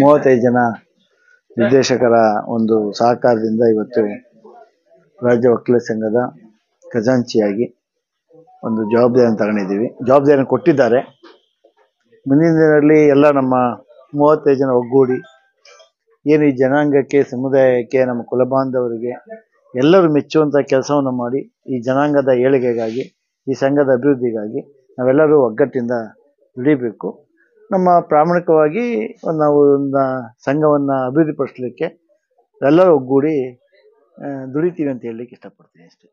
35 ಜನ ನಿರ್ದೇಶಕರ ಒಂದು ಸಹಕಾರದಿಂದ ಇವತ್ತು ರಾಜ್ಯ ವಕೀಲರ ಸಂಘದ ಖಜಾಂಚಿಯಾಗಿ ಒಂದು ಜವಾಬ್ದಾರಿಯನ್ನು ತಗೊಂಡಿದ್ದೀವಿ. ಜವಾಬ್ದಾರಿಯನ್ನು ಕೊಟ್ಟಿದ್ದಾರೆ. ಮುಂದಿನ ದಿನಗಳಲ್ಲಿ ಎಲ್ಲ ನಮ್ಮ 35 ಜನ ಒಗ್ಗೂಡಿ ಏನು ಈ ಜನಾಂಗಕ್ಕೆ, ಸಮುದಾಯಕ್ಕೆ, ನಮ್ಮ ಕುಲಬಾಂಧವರಿಗೆ ಎಲ್ಲರೂ ಮೆಚ್ಚುವಂಥ ಕೆಲಸವನ್ನು ಮಾಡಿ ಈ ಜನಾಂಗದ ಏಳಿಗೆಗಾಗಿ, ಈ ಸಂಘದ ಅಭಿವೃದ್ಧಿಗಾಗಿ ನಾವೆಲ್ಲರೂ ಒಗ್ಗಟ್ಟಿಂದ ದುಡಿಬೇಕು. ನಮ್ಮ ಪ್ರಾಮಾಣಿಕವಾಗಿ ನಾವು ಒಂದು ಸಂಘವನ್ನು ಅಭಿವೃದ್ಧಿಪಡಿಸಲಿಕ್ಕೆ ಎಲ್ಲರೂ ಒಗ್ಗೂಡಿ ದುಡಿತೀವಿ ಅಂತ ಹೇಳಲಿಕ್ಕೆ ಇಷ್ಟಪಡ್ತೀನಿ ಅಷ್ಟೇ.